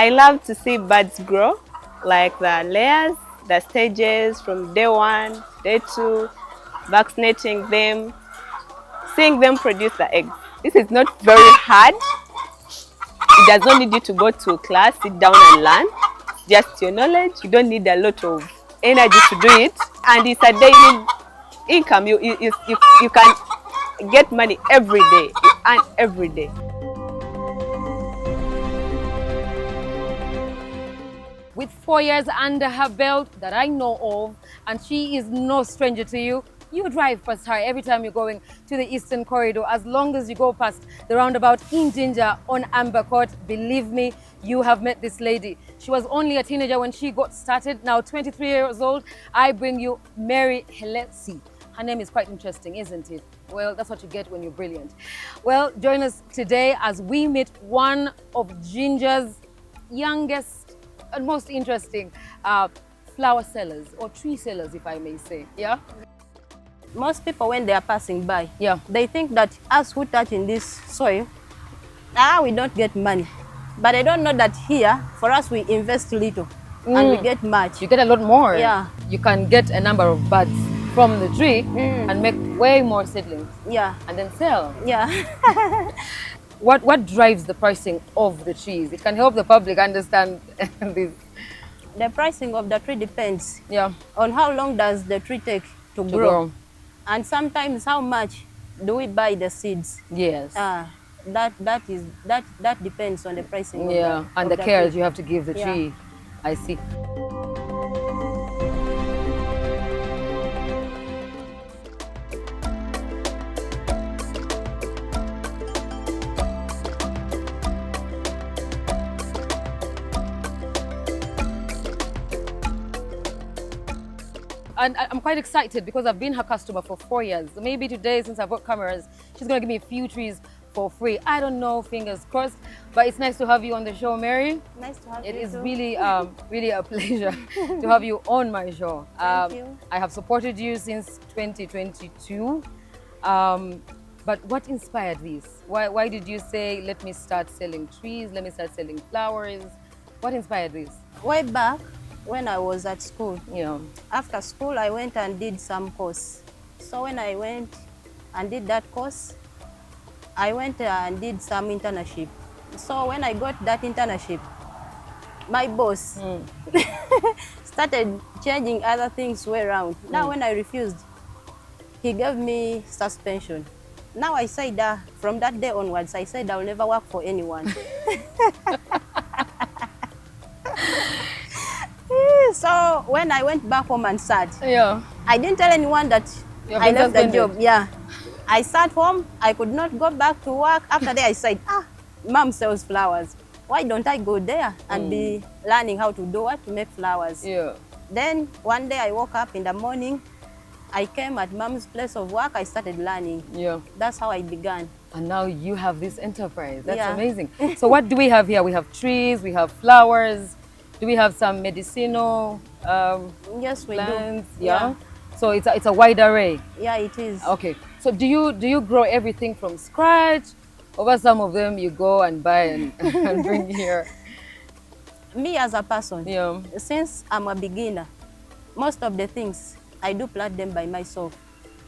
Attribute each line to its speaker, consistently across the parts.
Speaker 1: I love to see birds grow, like the layers, the stages from day 1, day 2, vaccinating them, seeing them produce the eggs. This is not very hard. It does not need you to go to class, sit down and learn. It's just your knowledge. You don't need a lot of energy to do it. And it's a daily income. You can get money every day. You earn every day.
Speaker 2: With 4 years under her belt that I know of, and she is no stranger to you. You drive past her every time you're going to the Eastern Corridor. As long as you go past the roundabout in Ginger on Amber Court, believe me, you have met this lady. She was only a teenager when she got started. Now 23 years old, I bring you Mary Helesi. Her name is quite interesting, isn't it? Well, that's what you get when you're brilliant. Well, join us today as we meet one of Ginger's youngest and most interesting flower sellers or tree sellers, if I may say. Yeah.
Speaker 3: Most people, when they are passing by,
Speaker 2: Yeah,
Speaker 3: they think that us who touch in this soil, we don't get money. But they don't know that here, for us, we invest little and we get much.
Speaker 2: you get a lot more.
Speaker 3: Yeah.
Speaker 2: You can get a number of buds from the tree and make way more seedlings
Speaker 3: Yeah,
Speaker 2: and then sell.
Speaker 3: yeah.
Speaker 2: What drives the pricing of the trees? It can help the public understand this.
Speaker 3: The pricing of the tree depends
Speaker 2: Yeah,
Speaker 3: on how long does the tree take to grow. And sometimes how much do we buy the seeds?
Speaker 2: Yes.
Speaker 3: That depends on the pricing.
Speaker 2: Yeah,
Speaker 3: of
Speaker 2: and
Speaker 3: of
Speaker 2: the care
Speaker 3: tree.
Speaker 2: that you have to give the
Speaker 3: Yeah.
Speaker 2: tree. I see. And I'm quite excited because I've been her customer for 4 years. So maybe today, since I've got cameras, she's going to give me a few trees for free. I don't know, fingers crossed. But it's nice to have you on the show, Mary.
Speaker 3: Nice to have
Speaker 2: It
Speaker 3: you
Speaker 2: is
Speaker 3: too.
Speaker 2: really, really a pleasure to have you on my show.
Speaker 3: Thank you.
Speaker 2: I have supported you since 2022. But what inspired this? Why did you say, let me start selling trees, let me start selling flowers? What inspired this?
Speaker 3: Way back when I was at school,
Speaker 2: Yeah.
Speaker 3: after school I went and did some course. So when I went and did that course, I went and did some internship. So when I got that internship, my boss started changing other things way around. Now when I refused, he gave me suspension. Now I said from that day onwards, I said I'll never work for anyone. So when I went back home and sat,
Speaker 2: Yeah.
Speaker 3: I didn't tell anyone that
Speaker 2: You have
Speaker 3: I
Speaker 2: been
Speaker 3: left the
Speaker 2: suspended.
Speaker 3: job. Yeah, I sat home. I could not go back to work. After that, I said, Mom sells flowers. Why don't I go there and be learning how to do what? To make flowers.
Speaker 2: Yeah.
Speaker 3: Then one day I woke up in the morning. I came at Mom's place of work. I started learning.
Speaker 2: Yeah.
Speaker 3: That's how I began.
Speaker 2: And now you have this enterprise. That's
Speaker 3: Yeah.
Speaker 2: amazing. So what do we have here? We have trees, we have flowers. Do we have some medicinal
Speaker 3: Yes, we
Speaker 2: plants?
Speaker 3: do.
Speaker 2: Yeah. So it's a wide array.
Speaker 3: Yeah, it is.
Speaker 2: Okay. So do you grow everything from scratch? Over some of them you go and buy and bring here.
Speaker 3: Me as a person,
Speaker 2: Yeah.
Speaker 3: since I'm a beginner, most of the things I do plant them by myself.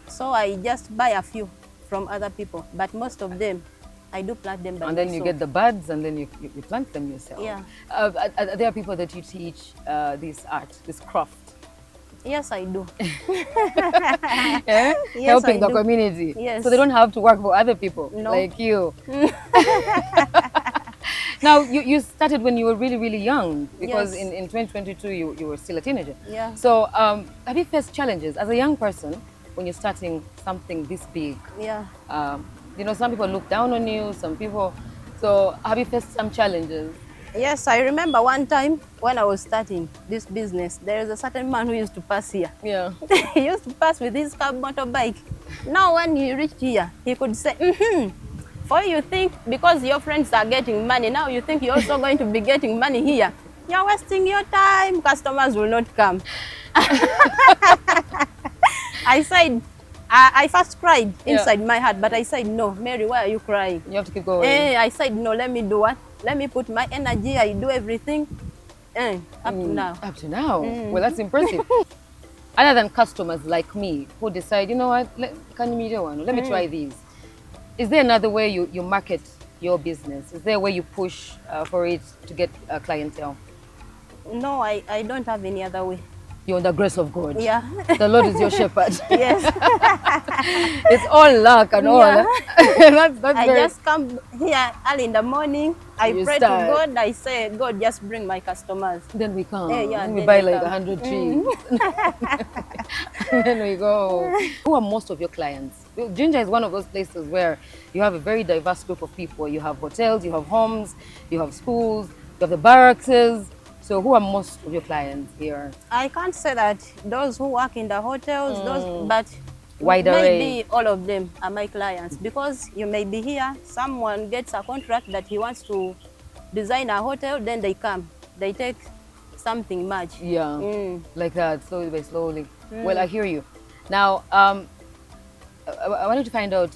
Speaker 3: So I just buy a few from other people, but most of them I do plant them by
Speaker 2: And
Speaker 3: myself.
Speaker 2: then you get the buds and then you plant them yourself.
Speaker 3: Yeah.
Speaker 2: Are there people that you teach this art, this craft?
Speaker 3: Yes, I do.
Speaker 2: Yeah?
Speaker 3: Yes,
Speaker 2: Helping
Speaker 3: I
Speaker 2: the
Speaker 3: do.
Speaker 2: community.
Speaker 3: Yes.
Speaker 2: So they don't have to work for other people
Speaker 3: No.
Speaker 2: like you. Now, you started when you were really, really young because
Speaker 3: Yes.
Speaker 2: in 2022 you were still a teenager.
Speaker 3: Yeah.
Speaker 2: So have you faced challenges as a young person when you're starting something this big?
Speaker 3: Yeah.
Speaker 2: You know, some people look down on you, some people. So have you faced some challenges?
Speaker 3: Yes, I remember one time when I was starting this business, there is a certain man who used to pass here.
Speaker 2: Yeah.
Speaker 3: He used to pass with his car motorbike. Now when he reached here, he could say, for you think because your friends are getting money, now you think you're also going to be getting money here. You're wasting your time, customers will not come. I said, I first cried inside my heart, but I said, no, Mary, why are you crying?
Speaker 2: You have to keep going.
Speaker 3: I said, no, let me do what? let me put my energy, I do everything. Up to now.
Speaker 2: Up to now. Well, that's impressive. Other than customers like me who decide, you know what, let me try these. Is there another way you market your business? Is there a way you push for it to get clientele?
Speaker 3: No, I don't have any other way.
Speaker 2: You're on the grace of God.
Speaker 3: Yeah.
Speaker 2: The Lord is your shepherd.
Speaker 3: Yes.
Speaker 2: It's all luck and all.
Speaker 3: Yeah.
Speaker 2: That's
Speaker 3: I
Speaker 2: very...
Speaker 3: just come here early in the morning. I
Speaker 2: You
Speaker 3: pray
Speaker 2: start.
Speaker 3: to God. I say, God, just bring my customers.
Speaker 2: Then we come.
Speaker 3: Yeah,
Speaker 2: Then we
Speaker 3: then
Speaker 2: buy
Speaker 3: we
Speaker 2: like
Speaker 3: come.
Speaker 2: 100 trees. And then we go. Who are most of your clients? Well, Ginger is one of those places where you have a very diverse group of people. You have hotels, you have homes, you have schools, you have the barracks. So who are most of your clients here?
Speaker 3: I can't say that those who work in the hotels, but
Speaker 2: Wide array.
Speaker 3: maybe all of them are my clients, because you may be here, someone gets a contract that he wants to design a hotel, then they come, they take something much.
Speaker 2: Yeah, like that, slowly by slowly. Well, I hear you. Now, I wanted to find out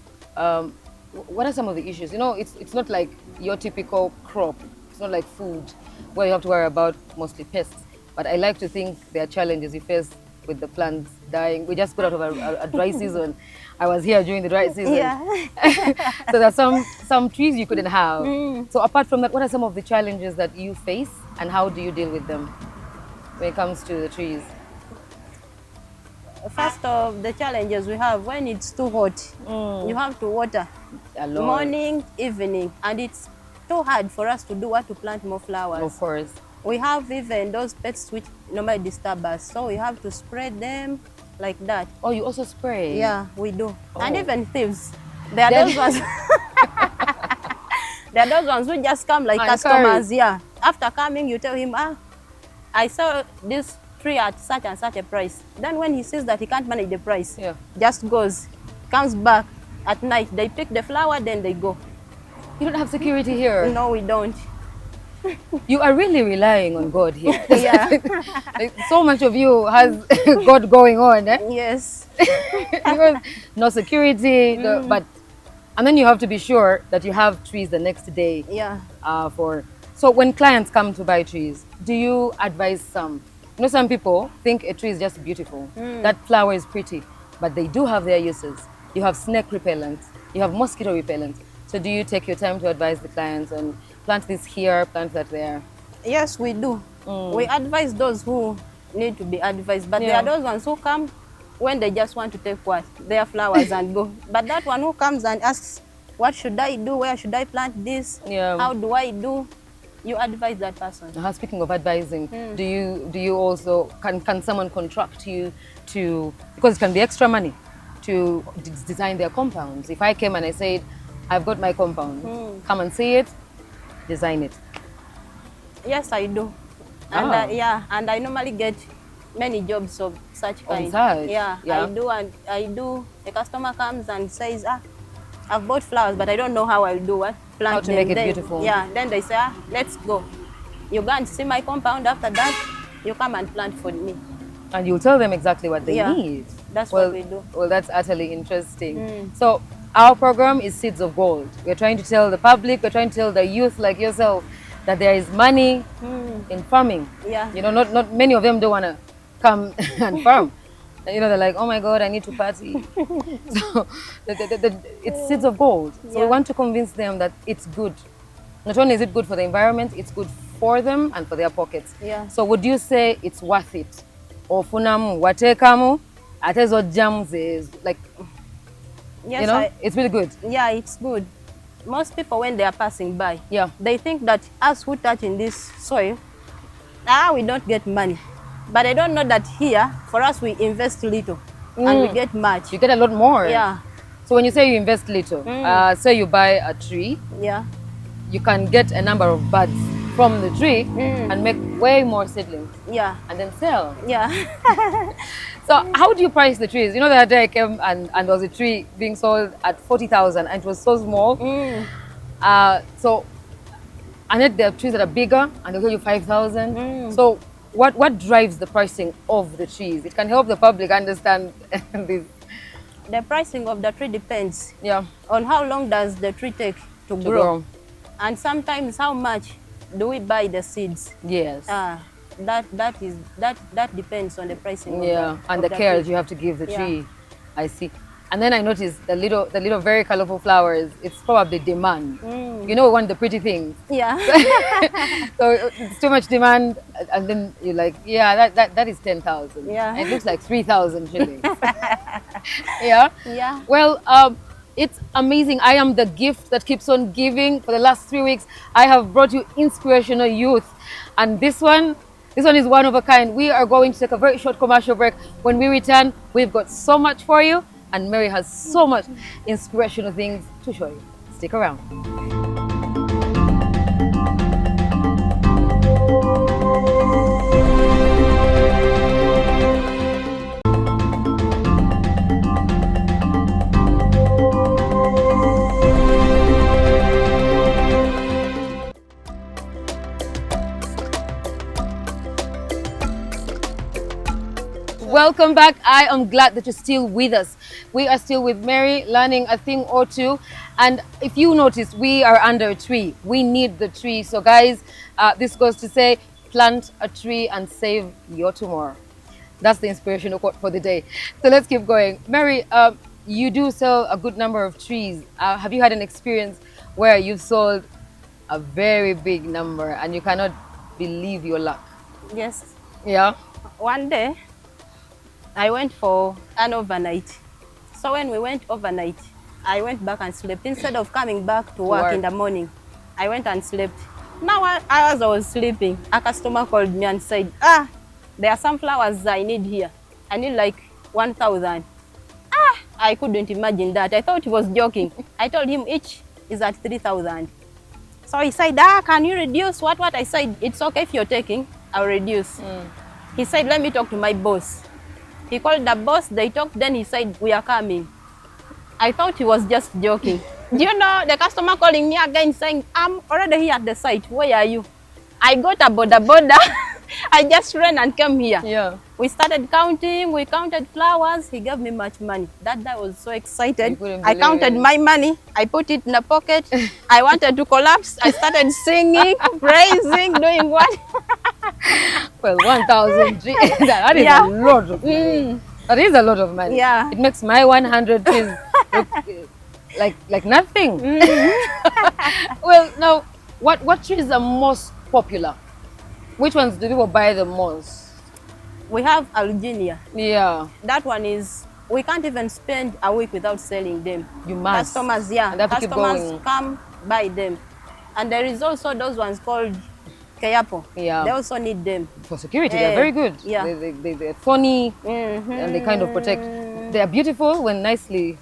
Speaker 2: what are some of the issues? You know, it's not like your typical crop. It's not like food, where you have to worry about mostly pests. But I like to think there are challenges you face with the plants dying. We just got out of a dry season. I was here during the dry season.
Speaker 3: Yeah.
Speaker 2: So there's some trees you couldn't have. So apart from that, what are some of the challenges that you face and how do you deal with them when it comes to the trees?
Speaker 3: First of the challenges we have, when it's too hot, you have to water
Speaker 2: A lot.
Speaker 3: morning, evening, and it's too hard for us to plant more flowers.
Speaker 2: Of course.
Speaker 3: We have even those pests which normally disturb us, so we have to spray them like that.
Speaker 2: Oh, you also spray?
Speaker 3: Yeah, we do. And
Speaker 2: Oh.
Speaker 3: even thieves. There are those ones. There are those ones who just come like customers. Yeah. After coming, you tell him, I saw this tree at such and such a price. Then when he sees that he can't manage the price, just goes, comes back at night. They pick the flower, then they go.
Speaker 2: You don't have security here?
Speaker 3: No, we don't.
Speaker 2: You are really relying on God here.
Speaker 3: Yeah.
Speaker 2: Like, so much of you has God going on, eh?
Speaker 3: Yes.
Speaker 2: Because no security, and then you have to be sure that you have trees the next day.
Speaker 3: Yeah.
Speaker 2: So when clients come to buy trees, do you advise some? You know, some people think a tree is just beautiful. That flower is pretty, but they do have their uses. You have snake repellent, you have mosquito repellent. So do you take your time to advise the clients on plant this here, plant that there?
Speaker 3: Yes, we do. We advise those who need to be advised, but there are those ones who come when they just want to take their flowers and go. But that one who comes and asks, what should I do? Where should I plant this? How do I do? You advise that person.
Speaker 2: Speaking of advising, do you also, can someone contract you to, because it can be extra money, to design their compounds? If I came and I said, I've got my compound, come and see it, design it.
Speaker 3: Yes, I do. And and I normally get many jobs of such kind. Yeah, I do. And I do. The customer comes and says, I've bought flowers, but I don't know how I'll do what. Plant
Speaker 2: how to make it beautiful.
Speaker 3: Yeah, then they say, let's go. You go and see my compound. After that, you come and plant for me.
Speaker 2: And you'll tell them exactly what they need.
Speaker 3: That's what we do.
Speaker 2: Well, that's utterly interesting. So our program is Seeds of Gold. We're trying to tell the public, we're trying to tell the youth like yourself that there is money in farming.
Speaker 3: Yeah.
Speaker 2: You know, not many of them don't want to come and farm. You know, they're like, oh my God, I need to party. So it's Seeds of Gold. So we want to convince them that it's good. Not only is it good for the environment, it's good for them and for their pockets.
Speaker 3: Yeah.
Speaker 2: So would you say it's worth it? Ofunamu, watekamu, atezo jams is like,
Speaker 3: yes,
Speaker 2: you know, it's really good.
Speaker 3: Yeah, it's good. Most people, when they are passing by,
Speaker 2: they
Speaker 3: think that us who touch in this soil, we don't get money. But I don't know that here, for us, we invest little and we get much.
Speaker 2: You get a lot more.
Speaker 3: Yeah.
Speaker 2: So when you say you invest little, say you buy a tree, you can get a number of buds from the tree and make way more seedlings.
Speaker 3: Yeah.
Speaker 2: And then sell.
Speaker 3: Yeah.
Speaker 2: So how do you price the trees? You know, the other day I came and there was a tree being sold at 40,000 and it was so small. And then there are trees that are bigger and they'll give you 5,000. So what drives the pricing of the trees? It can help the public understand this.
Speaker 3: The pricing of the tree depends
Speaker 2: on
Speaker 3: how long does the tree take to grow. And sometimes how much do we buy the seeds?
Speaker 2: Yes.
Speaker 3: That depends on the pricing.
Speaker 2: Yeah, and the care that you have to give the tree. I see. And then I noticed the little very colorful flowers. It's probably demand. You know, we want the pretty things.
Speaker 3: Yeah.
Speaker 2: So it's too much demand, and then you're like, yeah, that is 10,000.
Speaker 3: Yeah.
Speaker 2: It looks like 3,000 shillings. Yeah.
Speaker 3: Yeah.
Speaker 2: Well, it's amazing. I am the gift that keeps on giving. For the last 3 weeks, I have brought you inspirational youth, and this one is one of a kind. We are going to take a very short commercial break. When we return, we've got so much for you, and Mary has so much inspirational things to show you. Stick around. Welcome back. I am glad that you're still with us. We are still with Mary, learning a thing or two. And if you notice, we are under a tree. We need the tree. So guys, this goes to say, plant a tree and save your tomorrow. That's the inspirational quote for the day. So let's keep going. Mary, you do sell a good number of trees. Have you had an experience where you've sold a very big number and you cannot believe your luck?
Speaker 3: Yes.
Speaker 2: Yeah.
Speaker 3: One day, I went for an overnight. So when we went overnight, I went back and slept. Instead of coming back to work in the morning, I went and slept. Now, as I was sleeping, a customer called me and said, there are some flowers I need here. I need like 1,000. I couldn't imagine that. I thought he was joking. I told him each is at 3,000. So he said, can you reduce? What? I said, it's okay if you're taking, I'll reduce. He said, let me talk to my boss. He called the boss, they talked, then he said, we are coming. I thought he was just joking. Do you know, the customer calling me again saying, I'm already here at the site, where are you? I got a border. I just ran and came here.
Speaker 2: Yeah.
Speaker 3: We started counting, we counted flowers, he gave me much money. That day I was so excited. I counted my money, I put it in a pocket. I wanted to collapse, I started singing, praising, doing what?
Speaker 2: Well, 1,000, that is a lot of money. That is a lot of money.
Speaker 3: Yeah.
Speaker 2: It makes my 100 trees look like nothing. Well, now, what trees are most popular? Which ones do people buy the most?
Speaker 3: We have Alginia.
Speaker 2: Yeah.
Speaker 3: That one is, we can't even spend a week without selling them.
Speaker 2: You must.
Speaker 3: Customers,
Speaker 2: And that keep
Speaker 3: customers
Speaker 2: going.
Speaker 3: come buy them. And there is also those ones called Kayapo.
Speaker 2: Yeah.
Speaker 3: They also need them.
Speaker 2: For security, they're very good.
Speaker 3: Yeah.
Speaker 2: They're funny and they kind of protect. They are beautiful when nicely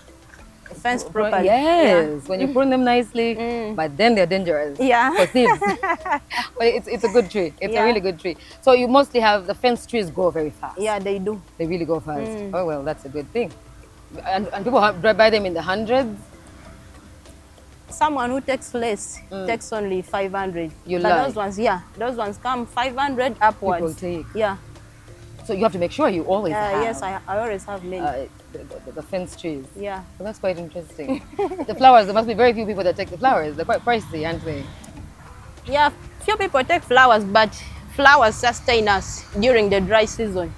Speaker 3: Fenced properly.
Speaker 2: Yes, when you prune them nicely, but then they're dangerous for thieves. But it's a good tree. It's a really good tree. So you mostly have the fence trees go very fast.
Speaker 3: Yeah, they do.
Speaker 2: They really go fast. Oh, well, that's a good thing. And people buy them in the hundreds.
Speaker 3: Someone who takes less takes only 500.
Speaker 2: You
Speaker 3: but
Speaker 2: lie.
Speaker 3: those ones come 500 upwards.
Speaker 2: People take.
Speaker 3: Yeah.
Speaker 2: So you have to make sure you always have.
Speaker 3: Yes, I always have many.
Speaker 2: The fence trees.
Speaker 3: Yeah.
Speaker 2: Well, that's quite interesting. The flowers, there must be very few people that take the flowers. They're quite pricey, aren't they?
Speaker 3: Yeah, few people take flowers, but flowers sustain us during the dry season.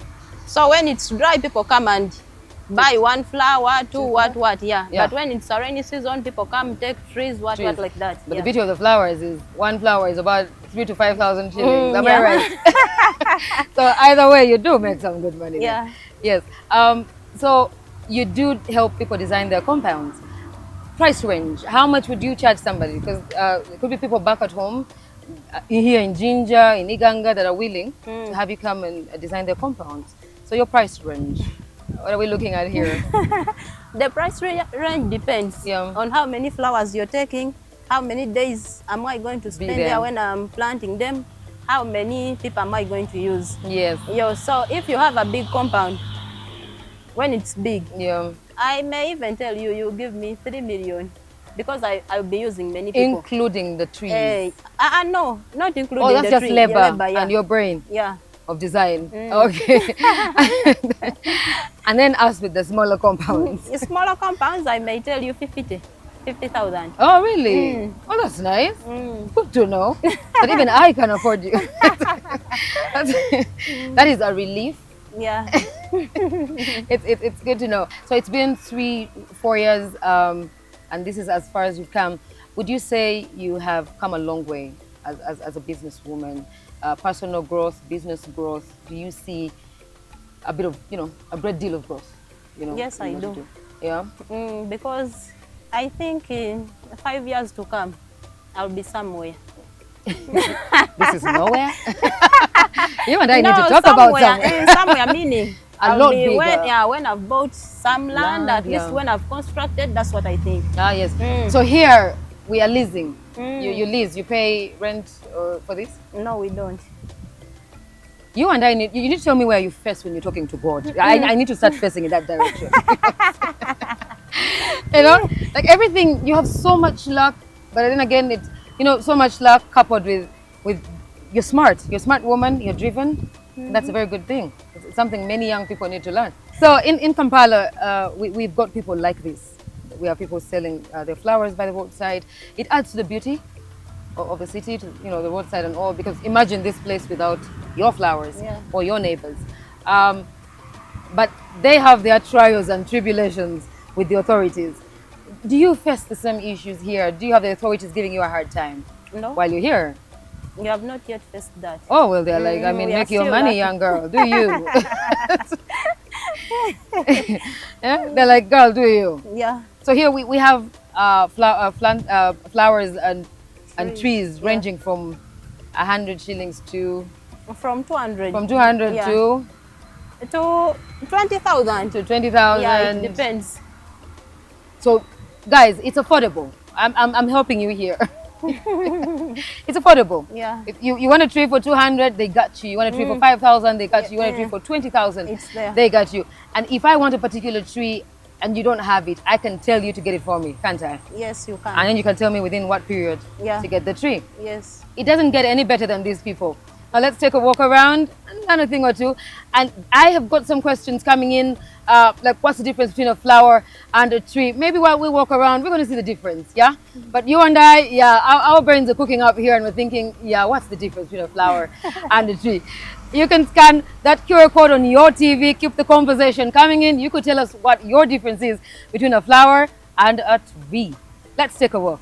Speaker 3: So when it's dry, people come and buy one flower, two, what, yeah. But when it's a rainy season, people come take trees, what like that.
Speaker 2: But the beauty of the flowers is one flower is about 3,000 to 5,000 shillings. Am I right? So either way, you do make some good money.
Speaker 3: Yeah.
Speaker 2: There. Yes. So you do help people design their compounds. Price range, how much would you charge somebody? Because there could be people back at home, here in Jinja, in Iganga, that are willing to have you come and design their compounds. So your price range, what are we looking at here?
Speaker 3: The price range depends on how many flowers you're taking, how many days am I going to spend there when I'm planting them, how many people am I going to use.
Speaker 2: Yes.
Speaker 3: So if you have a big compound, when it's big, I may even tell you, you give me 3 million because I'll be using many people.
Speaker 2: Including the trees?
Speaker 3: No, not including
Speaker 2: the trees. Oh, that's just labor
Speaker 3: yeah.
Speaker 2: and your brain?
Speaker 3: Yeah.
Speaker 2: Of design. Okay. And then us with the smaller compounds.
Speaker 3: Smaller compounds, I may tell you 50. 50,000.
Speaker 2: Oh, really? Oh, that's nice. Good to know. But even I can afford you. That is a relief.
Speaker 3: Yeah.
Speaker 2: It's good to know. So it's been 4 years, and this is as far as you've come. Would you say you have come a long way as a businesswoman? Personal growth, business growth. Do you see a bit of, a great deal of growth?
Speaker 3: Yes, I
Speaker 2: in what you
Speaker 3: do.
Speaker 2: Yeah.
Speaker 3: Because I think in 5 years to come, I'll be somewhere.
Speaker 2: This is nowhere. You and I
Speaker 3: No,
Speaker 2: need to talk about
Speaker 3: somewhere, somewhere meaning
Speaker 2: A lot bigger.
Speaker 3: when I've bought some land, at least
Speaker 2: yeah.
Speaker 3: when I've constructed, that's what I think.
Speaker 2: Ah, yes. So here we are leasing. You lease, you pay rent for this?
Speaker 3: No, we don't.
Speaker 2: You and I you need to tell me where you face when you're talking to God. I need to start facing in that direction. Like everything, you have so much luck, but then again, it's, so much luck coupled with you're smart. You're a smart woman, you're driven. That's a very good thing. It's something many young people need to learn. So in Kampala, we've got people like this. We have people selling their flowers by the roadside. It adds to the beauty of the city, to the roadside and all, because imagine this place without your flowers or your neighbors. But they have their trials and tribulations with the authorities. Do you face the same issues here? Do you have the authorities giving you a hard time while you're here?
Speaker 3: We have not yet faced that.
Speaker 2: Oh, well, they're like, make your money, young girl. Do you? Yeah? They're like, girl, do you?
Speaker 3: Yeah.
Speaker 2: So here we have flowers and trees ranging from 100 shillings to...
Speaker 3: From 200.
Speaker 2: From 200 to
Speaker 3: 20,000.
Speaker 2: to 20,000.
Speaker 3: Yeah, it depends.
Speaker 2: So, guys, it's affordable. I'm helping you here. It's affordable.
Speaker 3: Yeah.
Speaker 2: If you want a tree for 200, they got you. You want a tree for 5,000, they got you. You want a tree for 20,000,
Speaker 3: It's there.
Speaker 2: they got you. And if I want a particular tree and you don't have it, I can tell you to get it for me, can't I?
Speaker 3: Yes, you can.
Speaker 2: And then you can tell me within what period to get the tree.
Speaker 3: Yes.
Speaker 2: It doesn't get any better than these people. Now let's take a walk around and learn a thing or two. And I have got some questions coming in, like what's the difference between a flower and a tree? Maybe while we walk around, we're going to see the difference, yeah? But you and I, our brains are cooking up here and we're thinking, what's the difference between a flower and a tree? You can scan that QR code on your TV, keep the conversation coming in. You could tell us what your difference is between a flower and a tree. Let's take a walk.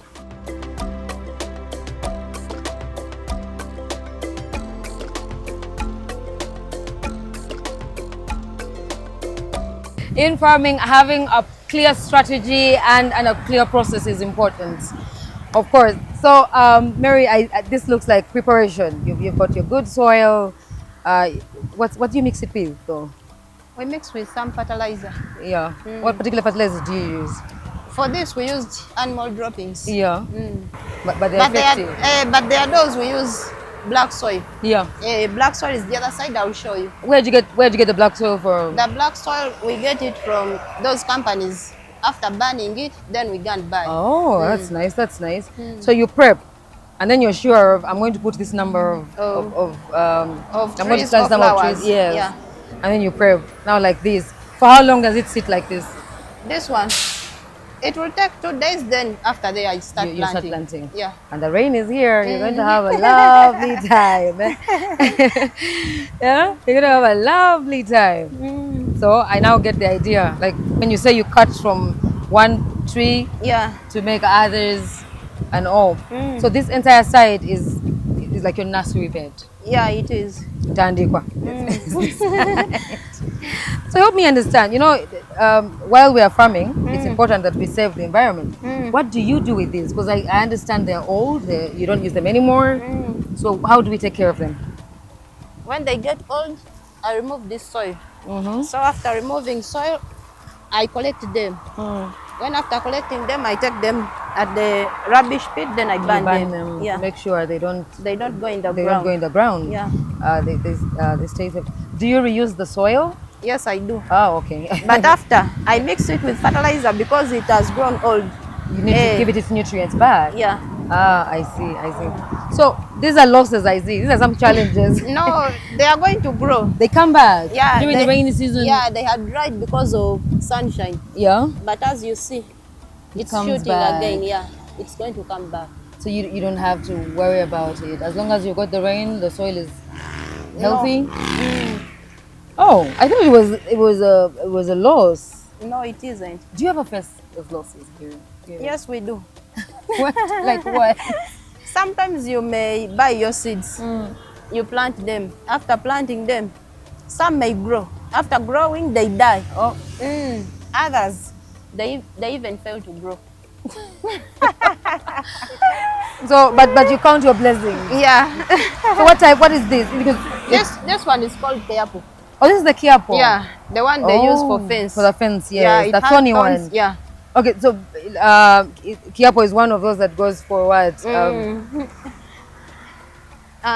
Speaker 2: In farming, having a clear strategy and a clear process is important, of course. So, Mary, this looks like preparation. You've got your good soil. What do you mix it with, though?
Speaker 3: We mix with some fertilizer.
Speaker 2: Yeah. What particular fertilizer do you use?
Speaker 3: For this, we used animal droppings.
Speaker 2: Yeah. But they're effective.
Speaker 3: But there are those we use black soil.
Speaker 2: Yeah.
Speaker 3: Black soil is the other side. I will show you.
Speaker 2: Where'd you get the black soil from?
Speaker 3: The black soil, we get it from those companies. After burning it, then we go and buy.
Speaker 2: Oh, that's nice. That's nice. So you prep, and then you're sure of, I'm going to put this number of
Speaker 3: trees or flowers.
Speaker 2: Yes.
Speaker 3: Yeah.
Speaker 2: And then you prep. Now like this. For how long does it sit like this?
Speaker 3: This one, it will take 2 days. Then after there, I start
Speaker 2: You start planting.
Speaker 3: Yeah.
Speaker 2: And the rain is here. You're going to have a lovely time. Yeah, you're going to have a lovely time. So I now get the idea. Like when you say you cut from one tree to make others and all. So this entire side is like your nursery bed.
Speaker 3: Yeah, it is.
Speaker 2: Tandikwa. So help me understand, while we are farming, it's important that we save the environment. What do you do with these? Because I understand they're old, you don't use them anymore. So how do we take care of them?
Speaker 3: When they get old, I remove this soil. So after removing soil, I collect them. When after collecting them, I take them at the rubbish pit, then I burn them.
Speaker 2: To make sure they don't
Speaker 3: go in the ground.
Speaker 2: They don't go in the ground.
Speaker 3: Yeah.
Speaker 2: They stay safe. Do you reuse the soil?
Speaker 3: Yes, I do.
Speaker 2: Oh, okay.
Speaker 3: But after, I mix it with fertilizer because it has grown old.
Speaker 2: You need to give it its nutrients back.
Speaker 3: Yeah.
Speaker 2: I see. So these are losses I see. These are some challenges.
Speaker 3: No, they are going to grow.
Speaker 2: They come back during the rainy season.
Speaker 3: Yeah, they had dried because of sunshine.
Speaker 2: Yeah.
Speaker 3: But as you see, it's
Speaker 2: comes
Speaker 3: shooting
Speaker 2: back.
Speaker 3: again. Yeah, it's going to come back.
Speaker 2: So you don't have to worry about it. As long as you got the rain, the soil is
Speaker 3: No,
Speaker 2: healthy. Oh, I thought it was a loss.
Speaker 3: no, it isn't.
Speaker 2: Do you ever face those losses here? Here.
Speaker 3: Yes, we do.
Speaker 2: What? Like what?
Speaker 3: Sometimes you may buy your seeds. You plant them. After planting them, some may grow. After growing, they die.
Speaker 2: Oh,
Speaker 3: Others, they even fail to grow.
Speaker 2: so but you count your blessings.
Speaker 3: Yeah.
Speaker 2: So what type? What is this? Because
Speaker 3: This one is called keapo.
Speaker 2: oh, this is the kiapo.
Speaker 3: Yeah, the one they use for
Speaker 2: Oh,
Speaker 3: fence.
Speaker 2: for the fence. Yes,
Speaker 3: Yeah, it
Speaker 2: the
Speaker 3: has
Speaker 2: thorny
Speaker 3: thorns.
Speaker 2: one.
Speaker 3: Yeah.
Speaker 2: Okay, so kiapo is one of those that goes for what?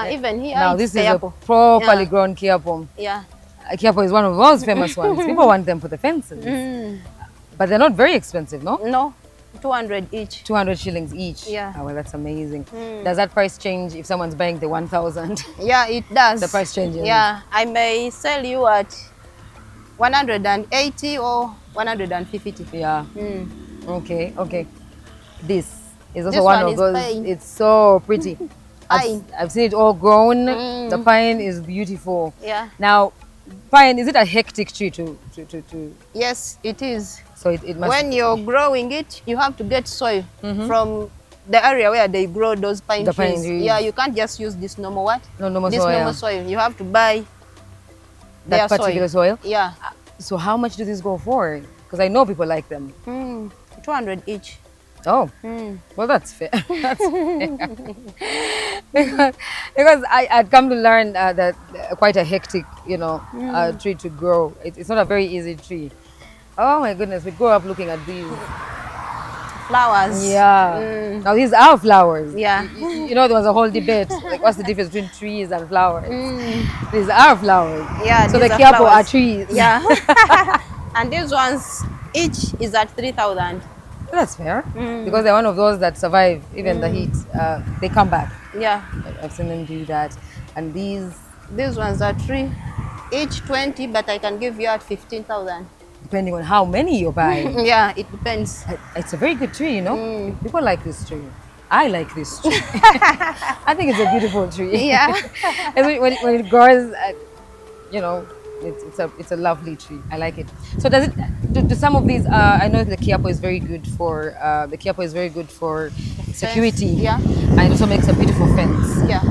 Speaker 3: Even here,
Speaker 2: Now
Speaker 3: it's
Speaker 2: this is a
Speaker 3: keapo.
Speaker 2: properly
Speaker 3: Yeah.
Speaker 2: grown kiapo.
Speaker 3: Yeah.
Speaker 2: Kiapo is one of those famous ones. People want them for the fences, but they're not very expensive, no?
Speaker 3: No, 200 each.
Speaker 2: 200 shillings each.
Speaker 3: Yeah.
Speaker 2: Oh, well, that's amazing. Does that price change if someone's buying the 1,000?
Speaker 3: Yeah, it does.
Speaker 2: The price changes.
Speaker 3: Yeah, I may sell you at 180 or 150.
Speaker 2: Yeah. Okay. Okay. This is also
Speaker 3: This
Speaker 2: one
Speaker 3: one
Speaker 2: of
Speaker 3: is
Speaker 2: those.
Speaker 3: pine.
Speaker 2: It's so pretty.
Speaker 3: Pine.
Speaker 2: I've seen it all grown. The pine is beautiful.
Speaker 3: Yeah.
Speaker 2: Now, pine, is it a hectic tree to
Speaker 3: Yes, it is.
Speaker 2: so it must
Speaker 3: When you're growing it, you have to get soil from the area where they grow those pine
Speaker 2: The
Speaker 3: trees.
Speaker 2: pine trees.
Speaker 3: Yeah, you can't just use this normal what?
Speaker 2: no normal
Speaker 3: This
Speaker 2: soil.
Speaker 3: normal soil. You have to buy
Speaker 2: That
Speaker 3: their
Speaker 2: particular soil.
Speaker 3: Yeah.
Speaker 2: So how much do these go for? Because I know people like them.
Speaker 3: 200 each.
Speaker 2: Oh, well, that's fair. That's fair. because I'd come to learn that quite a hectic, tree to grow. It's not a very easy tree. Oh my goodness, we grow up looking at these.
Speaker 3: Flowers.
Speaker 2: Yeah. Now these are flowers.
Speaker 3: Yeah.
Speaker 2: There was a whole debate. Like, what's the difference between trees and flowers? These are flowers.
Speaker 3: Yeah.
Speaker 2: So the
Speaker 3: these are
Speaker 2: kiapo are
Speaker 3: flowers.
Speaker 2: trees.
Speaker 3: Yeah. And these ones, each is at 3,000.
Speaker 2: That's fair. Because they're one of those that survive even the heat. They come back.
Speaker 3: Yeah.
Speaker 2: I've seen them do that. And these,
Speaker 3: These ones are 3, each 20, but I can give you at 15,000.
Speaker 2: depending on how many you buy.
Speaker 3: Yeah, it depends.
Speaker 2: It's a very good tree, People like this tree. I like this tree. I think it's a beautiful tree.
Speaker 3: Yeah.
Speaker 2: And when it grows, it's a lovely tree. I like it. So does it? Do some of these? I know the kiapo is very good for security.
Speaker 3: Yeah.
Speaker 2: And it also makes a beautiful fence.
Speaker 3: Yeah.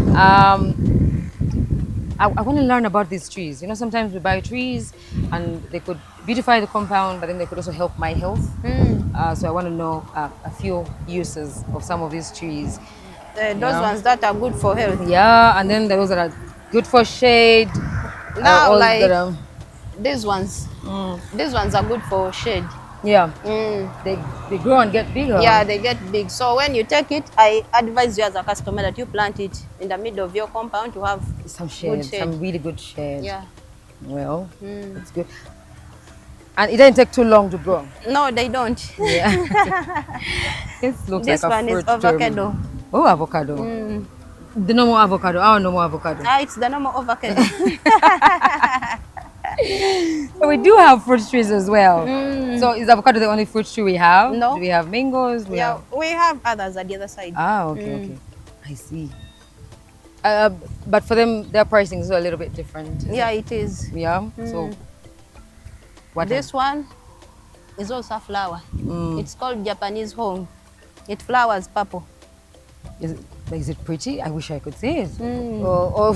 Speaker 2: I want to learn about these trees. Sometimes we buy trees and they could beautify the compound, but then they could also help my health. So I want to know a few uses of some of these trees.
Speaker 3: Those ones that are good for health.
Speaker 2: Yeah, and then those that are good for shade.
Speaker 3: Now,
Speaker 2: all
Speaker 3: like
Speaker 2: that are-
Speaker 3: these ones. These ones are good for shade.
Speaker 2: yeah, they grow and get bigger.
Speaker 3: Yeah, they get big. So when you take it, I advise you as a customer that you plant it in the middle of your compound to have
Speaker 2: some shade,
Speaker 3: good shade.
Speaker 2: some really good shade.
Speaker 3: Yeah.
Speaker 2: Well, that's good. And it doesn't take too long to grow.
Speaker 3: No, they don't.
Speaker 2: Yeah. It looks
Speaker 3: This
Speaker 2: like a
Speaker 3: one is
Speaker 2: fruit to me.
Speaker 3: avocado.
Speaker 2: Oh, avocado. The normal avocado. Our normal avocado.
Speaker 3: It's the normal avocado.
Speaker 2: So we do have fruit trees as well. So is avocado the only fruit tree we have?
Speaker 3: No.
Speaker 2: Do we have mangoes?
Speaker 3: Yeah, we have others at the other side.
Speaker 2: Okay. I see. But for them, their pricing is a little bit different.
Speaker 3: Yeah, it is.
Speaker 2: Yeah. So what?
Speaker 3: This one is also a flower. It's called Japanese home. It flowers purple.
Speaker 2: Is it pretty? I wish I could see it. Or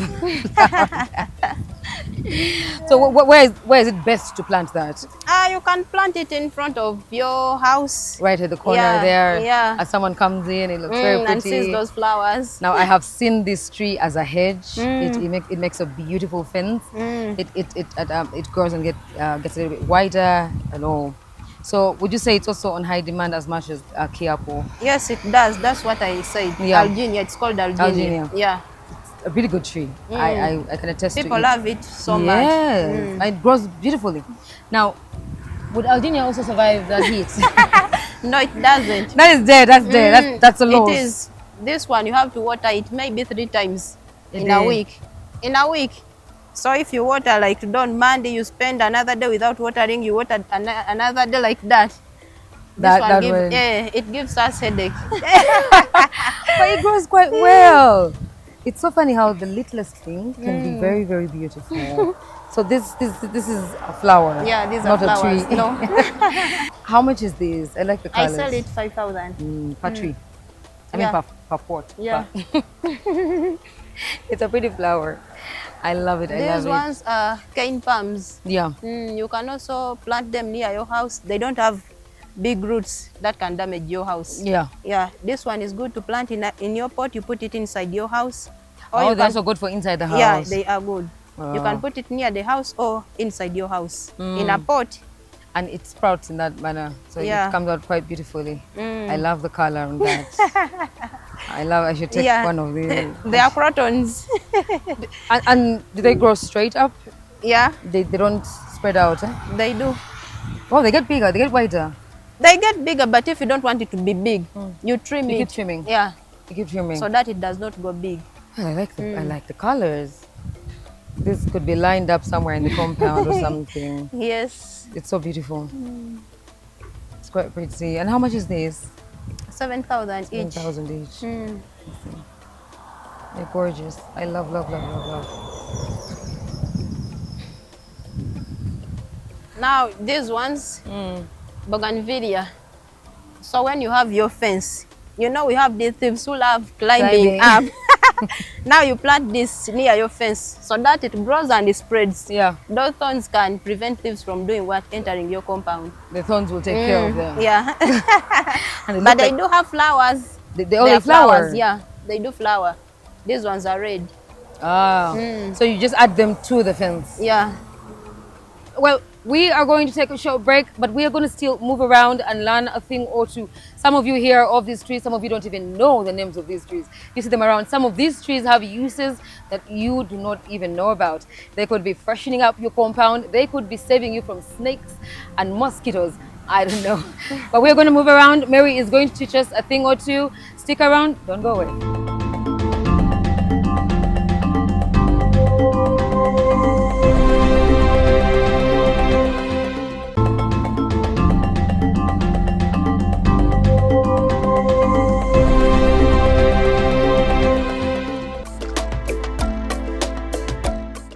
Speaker 2: so where is it best to plant that?
Speaker 3: You can plant it in front of your house.
Speaker 2: Right at the corner
Speaker 3: Yeah,
Speaker 2: there.
Speaker 3: yeah.
Speaker 2: As someone comes in, it looks very
Speaker 3: And
Speaker 2: pretty.
Speaker 3: sees those flowers.
Speaker 2: Now I have seen this tree as a hedge. It makes a beautiful fence. It grows and gets a little bit wider and all. So would you say it's also on high demand as much as kiapo?
Speaker 3: Yes, it does. That's what I said.
Speaker 2: Yeah.
Speaker 3: Alginia. It's called Alginia.
Speaker 2: Alginia.
Speaker 3: Yeah.
Speaker 2: A really good tree. I can attest
Speaker 3: People
Speaker 2: to it.
Speaker 3: love it so much.
Speaker 2: Yes, it grows beautifully. Now, would Alginia also survive the heat?
Speaker 3: No, it doesn't.
Speaker 2: That is dead. That's dead. That's a loss.
Speaker 3: It is. This one, you have to water it maybe 3 times
Speaker 2: A
Speaker 3: in
Speaker 2: day.
Speaker 3: a week. In a week. So if you water like on Monday, you spend another day without watering, you water another day like that. This one
Speaker 2: That
Speaker 3: gives,
Speaker 2: one.
Speaker 3: it gives us headache.
Speaker 2: But it grows quite well. It's so funny how the littlest thing can be very, very beautiful. So this is a flower,
Speaker 3: Yeah, these are
Speaker 2: not a tree.
Speaker 3: flowers. No,
Speaker 2: How much is this? I like the
Speaker 3: I sell
Speaker 2: colors.
Speaker 3: it 5,000.
Speaker 2: Per tree. I mean
Speaker 3: Yeah.
Speaker 2: per pot.
Speaker 3: Yeah.
Speaker 2: It's a pretty flower. I love it. I
Speaker 3: These
Speaker 2: love
Speaker 3: ones are cane palms.
Speaker 2: it. Yeah.
Speaker 3: You can also plant them near your house. They don't have big roots that can damage your house.
Speaker 2: Yeah.
Speaker 3: Yeah, this one is good to plant in your pot. You put it inside your house.
Speaker 2: Oh,
Speaker 3: you
Speaker 2: they're
Speaker 3: can,
Speaker 2: also good for inside the house.
Speaker 3: yeah, they are good. You
Speaker 2: Wow.
Speaker 3: can put it near the house or inside your house in a pot.
Speaker 2: And it sprouts in that manner, so
Speaker 3: Yeah.
Speaker 2: it comes out quite beautifully. I love the color on that. I should take
Speaker 3: Yeah.
Speaker 2: one of these.
Speaker 3: They are crotons.
Speaker 2: And do they grow straight up?
Speaker 3: Yeah,
Speaker 2: They don't spread out, eh?
Speaker 3: they do.
Speaker 2: Oh, they get bigger, they get wider.
Speaker 3: They get bigger, but if you don't want it to be big, you trim
Speaker 2: You
Speaker 3: it.
Speaker 2: keep trimming.
Speaker 3: Yeah,
Speaker 2: You keep trimming.
Speaker 3: so that it does not go big.
Speaker 2: I like the colors. This could be lined up somewhere in the compound or something.
Speaker 3: Yes,
Speaker 2: It's so beautiful. It's quite pretty. And how much is this?
Speaker 3: 7,000 each.
Speaker 2: 1,000 each.
Speaker 3: Mm.
Speaker 2: They're gorgeous. I love, love, love, love, love.
Speaker 3: Now these ones, bougainvillea. So when you have your fence, you know we have these thieves who love climbing up. Now you plant this near your fence so that it grows and it spreads.
Speaker 2: Yeah,
Speaker 3: Those thorns can prevent thieves from doing what? Entering your compound.
Speaker 2: the thorns will take care of them.
Speaker 3: Yeah.
Speaker 2: And
Speaker 3: But they
Speaker 2: look
Speaker 3: do have flowers.
Speaker 2: they only
Speaker 3: are
Speaker 2: flower.
Speaker 3: Yeah, they do flower. These ones are red.
Speaker 2: Ah, so you just add them to the fence.
Speaker 3: Yeah.
Speaker 2: Well, we are going to take a short break, but we are going to still move around and learn a thing or two. Some of you hear of these trees, some of you don't even know the names of these trees. You see them around. Some of these trees have uses that you do not even know about. They could be freshening up your compound. They could be saving you from snakes and mosquitoes. I don't know. But we're going to move around. Mary is going to teach us a thing or two. Stick around. Don't go away.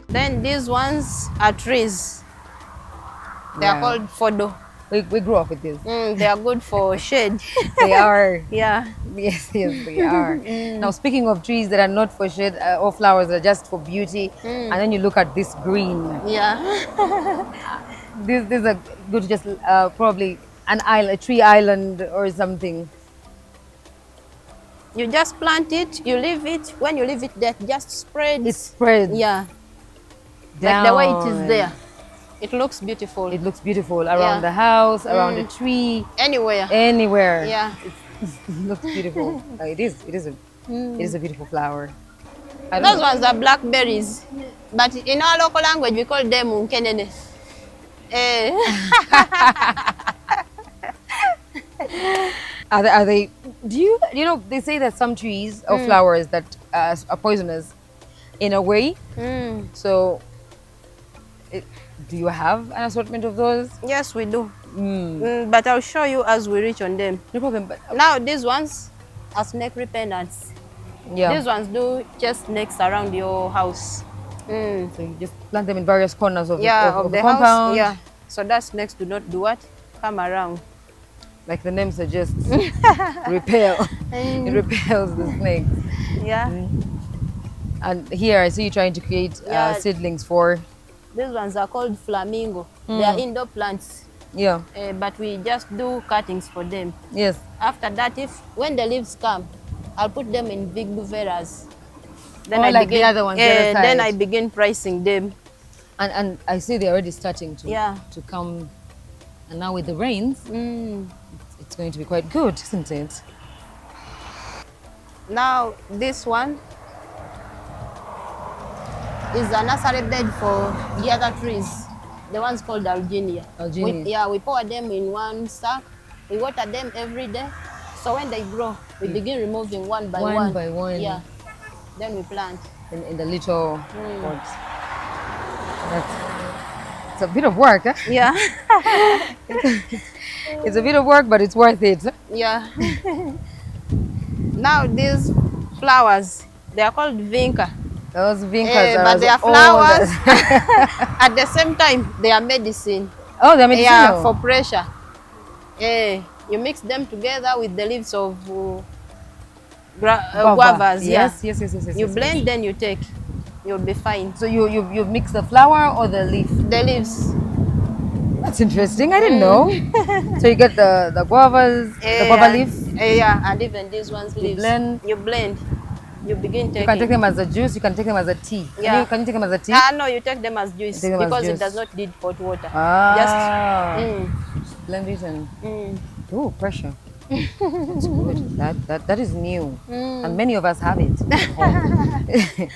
Speaker 3: Then these ones are trees. They are
Speaker 2: Yeah.
Speaker 3: called fodo.
Speaker 2: We grew up with this.
Speaker 3: They are good for shade.
Speaker 2: They are.
Speaker 3: Yeah.
Speaker 2: Yes, yes, they are. Now, speaking of trees that are not for shade or flowers that are just for beauty, and then you look at this green.
Speaker 3: Yeah.
Speaker 2: These are good, just probably an island, a tree island or something.
Speaker 3: You just plant it, you leave it. When you leave it there, it just spreads.
Speaker 2: It spreads.
Speaker 3: Yeah.
Speaker 2: Down.
Speaker 3: Like the way it is there. It looks beautiful.
Speaker 2: It looks beautiful around
Speaker 3: Yeah.
Speaker 2: the house, around the tree,
Speaker 3: Anywhere.
Speaker 2: anywhere.
Speaker 3: Yeah.
Speaker 2: It looks beautiful. It is a beautiful flower. I don't
Speaker 3: Those
Speaker 2: know.
Speaker 3: ones are blackberries. But in our local language, we call them unkenene. Eh.
Speaker 2: Are they? Do you know? They say that some trees or flowers that are poisonous, in a way. So, do you have an assortment of those?
Speaker 3: Yes, we do. But I'll show you as we reach on them.
Speaker 2: No problem. But
Speaker 3: Now, these ones are snake repellents.
Speaker 2: yeah,
Speaker 3: These ones do chase snakes around your house.
Speaker 2: so you just plant them in various corners of
Speaker 3: Yeah,
Speaker 2: of
Speaker 3: of
Speaker 2: the
Speaker 3: the
Speaker 2: compound.
Speaker 3: house. Yeah. So that snakes do not do what? Come around.
Speaker 2: Like the name suggests, repel. It repels the snakes.
Speaker 3: Yeah.
Speaker 2: And here I see you trying to create
Speaker 3: Yeah.
Speaker 2: seedlings for.
Speaker 3: These ones are called flamingo. They are indoor plants.
Speaker 2: Yeah.
Speaker 3: But we just do cuttings for them.
Speaker 2: Yes.
Speaker 3: After that, when the leaves come, I'll put them in big duveras.
Speaker 2: Oh, like the other ones, the other
Speaker 3: then
Speaker 2: side.
Speaker 3: I begin pricing them.
Speaker 2: And I see they're already starting to
Speaker 3: Yeah.
Speaker 2: to come. And now with the rains, it's going to be quite good, isn't it?
Speaker 3: Now this one is a nursery bed for the other trees, the ones called Alginia.
Speaker 2: Alginia.
Speaker 3: We pour them in one sack. We water them every day. So when they grow, we begin removing one by one.
Speaker 2: One by one.
Speaker 3: Yeah. Then we plant.
Speaker 2: In the little pots. It's a bit of work, eh?
Speaker 3: Yeah.
Speaker 2: It's a bit of work, but it's worth it.
Speaker 3: Yeah. Now these flowers, they are called vinca.
Speaker 2: Those vincas are
Speaker 3: But
Speaker 2: as
Speaker 3: they are
Speaker 2: old
Speaker 3: flowers.
Speaker 2: as...
Speaker 3: At the same time, they are medicine.
Speaker 2: Oh, they're
Speaker 3: Yeah,
Speaker 2: medicinal.
Speaker 3: for pressure. You mix them together with the leaves of
Speaker 2: Guava.
Speaker 3: guavas. Yeah.
Speaker 2: Yes, yes, yes, yes, yes,
Speaker 3: You
Speaker 2: yes, yes.
Speaker 3: blend, then you take. You'll be fine.
Speaker 2: So you mix the flower or the leaf?
Speaker 3: The leaves.
Speaker 2: That's interesting. I didn't know. So you get the guavas, the guava leaf.
Speaker 3: Yeah, and even these ones
Speaker 2: You
Speaker 3: leaves.
Speaker 2: blend.
Speaker 3: You blend. You begin
Speaker 2: You can take
Speaker 3: taking.
Speaker 2: them as a juice. You can take them as a tea.
Speaker 3: Yeah.
Speaker 2: Can you take them as a tea?
Speaker 3: No, you take them as juice
Speaker 2: take them as
Speaker 3: because it
Speaker 2: juice.
Speaker 3: does not need hot water.
Speaker 2: Ah.
Speaker 3: Just
Speaker 2: Blend it and
Speaker 3: mm.
Speaker 2: oh, pressure. That's good. That is new, and many of us have it at home.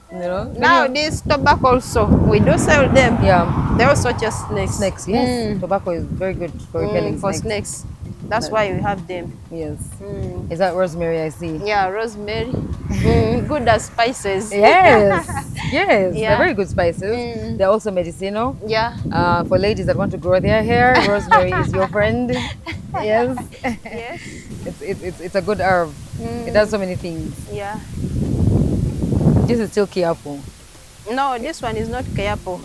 Speaker 2: You know.
Speaker 3: Now this tobacco also, we do sell them.
Speaker 2: Yeah.
Speaker 3: They also just snakes.
Speaker 2: Snakes. Yes. Tobacco is very good for repelling
Speaker 3: For
Speaker 2: snakes.
Speaker 3: snakes. That's why we have them.
Speaker 2: Yes. Is that rosemary? I see.
Speaker 3: Yeah, rosemary. Good as spices.
Speaker 2: Yes. Yes.
Speaker 3: Yeah.
Speaker 2: They're very good spices. They're also medicinal.
Speaker 3: Yeah.
Speaker 2: For ladies that want to grow their hair, rosemary is your friend. Yes.
Speaker 3: Yes.
Speaker 2: It's a good herb. It does so many things.
Speaker 3: Yeah.
Speaker 2: This is still kiapo.
Speaker 3: No, this one is not kayapo.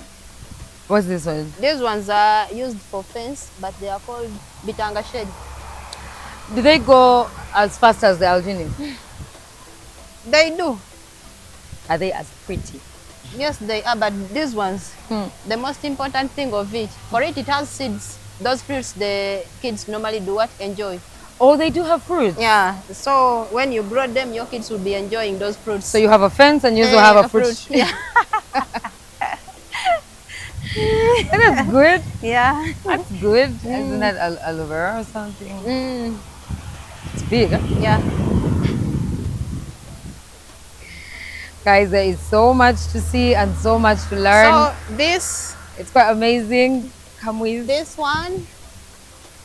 Speaker 2: What's this one?
Speaker 3: These ones are used for fence, but they are called bitanga shed.
Speaker 2: Do they go as fast as the algini?
Speaker 3: They do.
Speaker 2: Are they as pretty?
Speaker 3: Yes, they are, but these ones, the most important thing of it, for it has seeds. Those fruits the kids normally do what? Enjoy.
Speaker 2: Oh, they do have fruits.
Speaker 3: Yeah, so when you grow them, your kids will be enjoying those fruits.
Speaker 2: So you have a fence and you also have a fruit.
Speaker 3: Yeah.
Speaker 2: That's good.
Speaker 3: Yeah.
Speaker 2: That's good. Isn't that aloe vera or something? It's big. Huh?
Speaker 3: Yeah.
Speaker 2: Guys, there is so much to see and so much to learn.
Speaker 3: So this
Speaker 2: It's quite amazing. Come with.
Speaker 3: this one,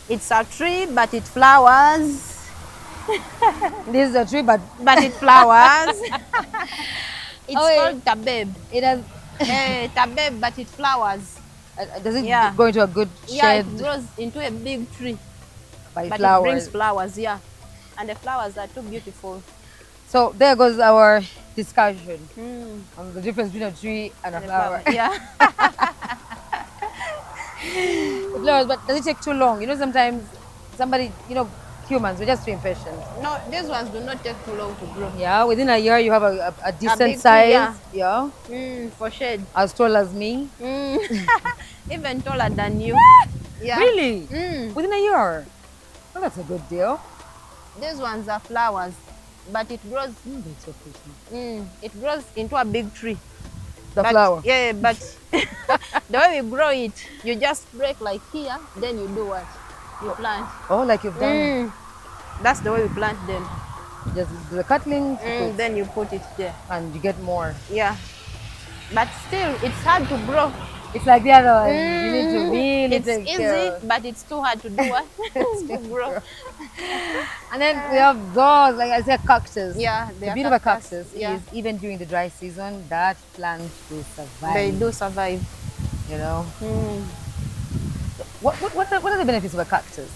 Speaker 3: it's a tree, but it flowers.
Speaker 2: This is a tree, but
Speaker 3: But it flowers. It's
Speaker 2: Oh, yeah.
Speaker 3: called tabeb.
Speaker 2: it has.
Speaker 3: Tabeb, but it flowers.
Speaker 2: Does it
Speaker 3: Yeah.
Speaker 2: go into a good
Speaker 3: Yeah,
Speaker 2: shed
Speaker 3: it grows into a big tree,
Speaker 2: by
Speaker 3: but
Speaker 2: flowers?
Speaker 3: it brings flowers. Yeah, and the flowers are too beautiful.
Speaker 2: So there goes our discussion on the difference between a tree and a
Speaker 3: The
Speaker 2: flower.
Speaker 3: Yeah.
Speaker 2: The flowers, but does it take too long? You know, sometimes somebody, humans, we're just too impatient.
Speaker 3: No, these ones do not take too long to grow.
Speaker 2: Yeah, within a year you have a decent
Speaker 3: big tree,
Speaker 2: size.
Speaker 3: yeah.
Speaker 2: Yeah,
Speaker 3: For shade.
Speaker 2: as tall as me.
Speaker 3: Even taller than you. Yeah.
Speaker 2: Really?
Speaker 3: Mm.
Speaker 2: Within a year? Well, that's a good deal.
Speaker 3: These ones are flowers, but it grows.
Speaker 2: That's so pretty.
Speaker 3: It grows into a big tree.
Speaker 2: The
Speaker 3: But-
Speaker 2: flower.
Speaker 3: Yeah, but the way we grow it, you just break like here, then you do what? You plant.
Speaker 2: Oh, like you've done.
Speaker 3: That's the way we plant them.
Speaker 2: Just the cutlings, you put,
Speaker 3: Then you put it there.
Speaker 2: and you get more.
Speaker 3: Yeah. But still, it's hard to grow.
Speaker 2: It's like the other one. You need to really
Speaker 3: It's
Speaker 2: take
Speaker 3: easy,
Speaker 2: care of.
Speaker 3: but it's too hard to do what? to grow.
Speaker 2: And then we have those, like I said, cactus.
Speaker 3: Yeah,
Speaker 2: The
Speaker 3: they are
Speaker 2: beauty of a
Speaker 3: cactus,
Speaker 2: cactus
Speaker 3: yeah.
Speaker 2: is even during the dry season, that plant will survive.
Speaker 3: They do survive.
Speaker 2: You know. What are the benefits of a cactus?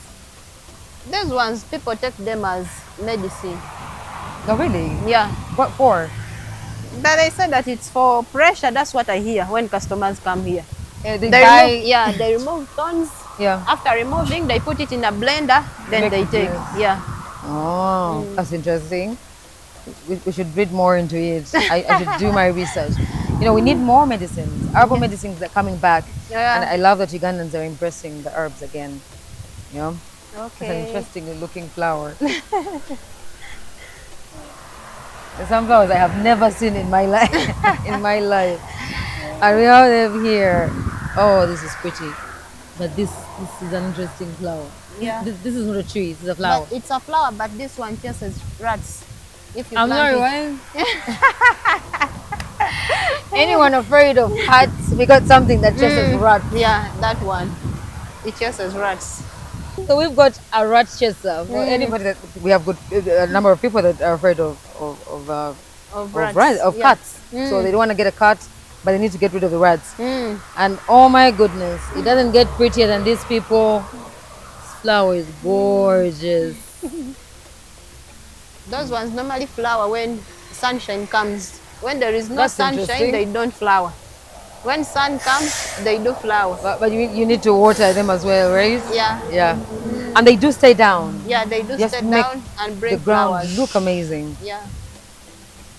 Speaker 3: These ones, people take them as medicine.
Speaker 2: No, really.
Speaker 3: Yeah.
Speaker 2: What for?
Speaker 3: But they say that it's for pressure. That's what I hear when customers come here.
Speaker 2: They
Speaker 3: They
Speaker 2: buy.
Speaker 3: remove, they remove thorns.
Speaker 2: Yeah.
Speaker 3: After removing, they put it in a blender, then
Speaker 2: Make
Speaker 3: they
Speaker 2: it
Speaker 3: take.
Speaker 2: juice.
Speaker 3: Yeah.
Speaker 2: Oh, that's interesting. We should read more into it. I should do my research. We need more medicines. Herbal medicines are coming back.
Speaker 3: Yeah.
Speaker 2: And I love that Ugandans are embracing the herbs again. You know? It's an
Speaker 3: Okay.
Speaker 2: interesting looking flower. There's some flowers I have never seen in my life. In my life. And we have them here. Oh, this is pretty. But this is an interesting flower.
Speaker 3: Yeah.
Speaker 2: This is not a tree, this is a flower.
Speaker 3: But it's a flower, but this one chases rats. If you
Speaker 2: I'm
Speaker 3: plant
Speaker 2: sorry,
Speaker 3: it.
Speaker 2: what? Anyone afraid of cats? We got something that chases rats.
Speaker 3: Yeah, that one. It chases rats.
Speaker 2: So we've got a rat chaser. For anybody that we have got a number of people that are afraid of
Speaker 3: Of
Speaker 2: cats. So they don't want to get a cat, but they need to get rid of the rats.
Speaker 3: Mm.
Speaker 2: And oh my goodness, it doesn't get prettier than these people flower is gorgeous.
Speaker 3: Those ones normally flower when sunshine comes. When there is no
Speaker 2: That's
Speaker 3: sunshine,
Speaker 2: interesting.
Speaker 3: they don't flower. When sun comes, they do flower.
Speaker 2: But you need to water them as well, right?
Speaker 3: Yeah.
Speaker 2: Yeah. And they do stay down.
Speaker 3: Yeah, they do
Speaker 2: Just
Speaker 3: stay
Speaker 2: make
Speaker 3: down and
Speaker 2: the
Speaker 3: bring
Speaker 2: ground
Speaker 3: flowers.
Speaker 2: look amazing.
Speaker 3: Yeah.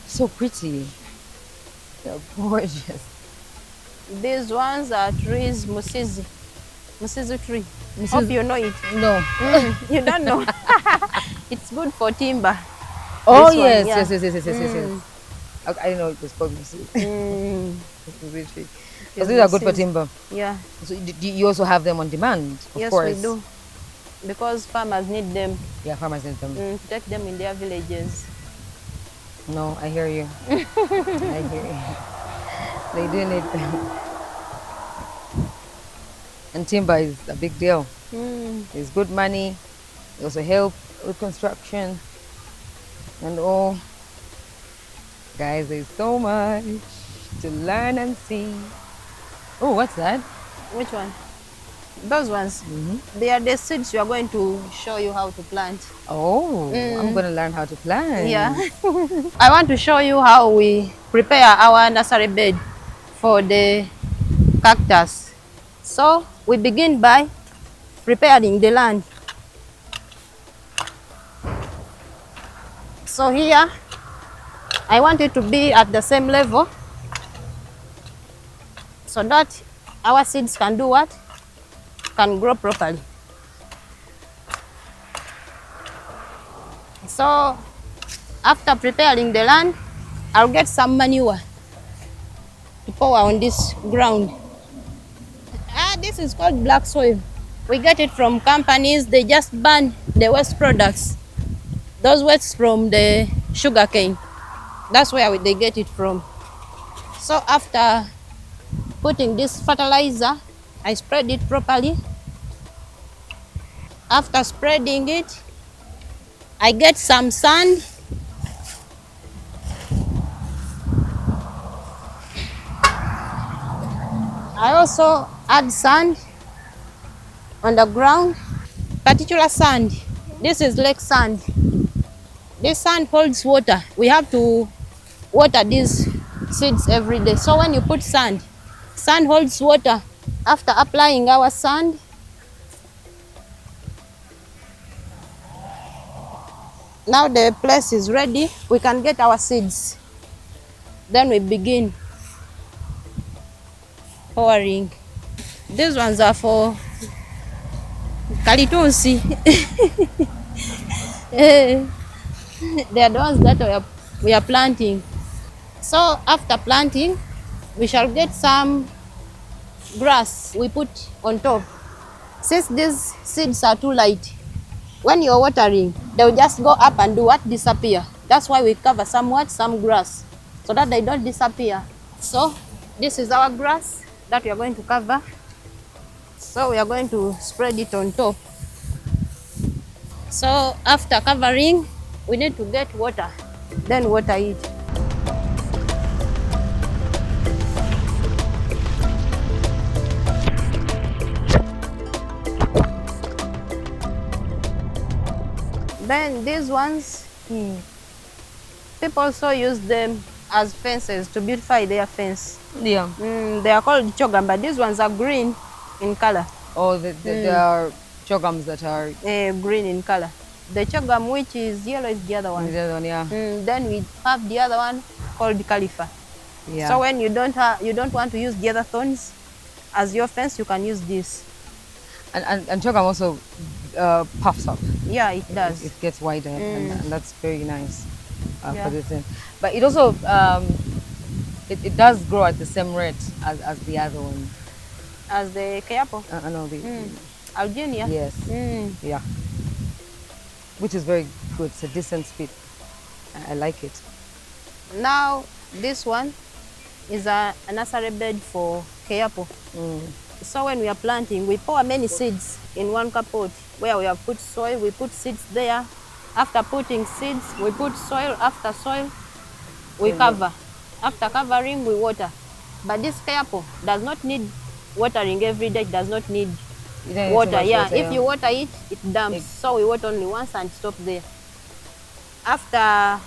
Speaker 2: So pretty. They're gorgeous.
Speaker 3: These ones are trees, musizi. Musizi tree.
Speaker 2: Musizi-
Speaker 3: Hope you know it.
Speaker 2: No.
Speaker 3: You don't know. It's good for timber.
Speaker 2: Oh
Speaker 3: This one,
Speaker 2: yes,
Speaker 3: yeah.
Speaker 2: yes, yes, yes, yes, yes, yes, yes. I didn't know it was called music.
Speaker 3: Mm.
Speaker 2: Because these are good for timber.
Speaker 3: Yeah.
Speaker 2: So you also have them on demand, of
Speaker 3: Yes,
Speaker 2: course.
Speaker 3: we do. Because farmers need them
Speaker 2: Yeah, farmers need them.
Speaker 3: to take them in their villages.
Speaker 2: No, I hear you. I hear you. They do need them. And timber is a big deal. It's good money. It also help with construction and all. Guys, there's so much to learn and see. Oh, what's that?
Speaker 3: Which one? Those ones. They are the seeds we are going to show you how to plant.
Speaker 2: Oh, I'm going to learn how to plant.
Speaker 3: Yeah. I want to show you how we prepare our nursery bed for the cactus. So we begin by preparing the land. So here, I want it to be at the same level so that our seeds can do what? Can grow properly. So after preparing the land, I'll get some manure to pour on this ground. This is called black soil. We get it from companies. They just burn the waste products. Those waste from the sugar cane. That's where they get it from. So after putting this fertilizer, I spread it properly. After spreading it, I get some sand. I also add sand on the ground, particular sand. This is lake sand. This sand holds water. We have to water these seeds every day. So when you put sand, sand holds water. After applying our sand, now the place is ready. We can get our seeds. Then we begin pouring. These ones are for kalitunsi. They are the ones that we are planting. So after planting, we shall get some grass we put on top. Since these seeds are too light, when you're watering, they will just go up and do what? Disappear. That's why we cover somewhat some grass so that they don't disappear. So this is our grass that we are going to cover. So we are going to spread it on top. So after covering, we need to get water, then water it. Then these ones, people also use them as fences to beautify their fence.
Speaker 2: Yeah.
Speaker 3: They are called chogam, but these ones are green in color.
Speaker 2: Oh, there are chogams that are
Speaker 3: Green in color. The chogam which is yellow is the other one.
Speaker 2: the other one, yeah.
Speaker 3: Then we have the other one called califa.
Speaker 2: Yeah.
Speaker 3: So when you don't want to use the other thorns as your fence, you can use this.
Speaker 2: And chogam also puffs up.
Speaker 3: Yeah, it does.
Speaker 2: It gets wider, and that's very nice
Speaker 3: Yeah.
Speaker 2: for this thing. But it also it does grow at the same rate as the other one.
Speaker 3: As the kayapo.
Speaker 2: I know the
Speaker 3: Alginia.
Speaker 2: yes, yeah, which is very good. It's a decent speed. I like it.
Speaker 3: Now this one is a nursery bed for kayapo. So when we are planting, we pour many seeds in one pot where we have put soil. We put seeds there. After putting seeds, we put soil. After soil, we cover. After covering, we water. But this kayapo does not need watering every day. It does not need
Speaker 2: You don't need too
Speaker 3: water.
Speaker 2: much
Speaker 3: Yeah,
Speaker 2: water,
Speaker 3: if you water it, it dumps. So we water only once and stop there. After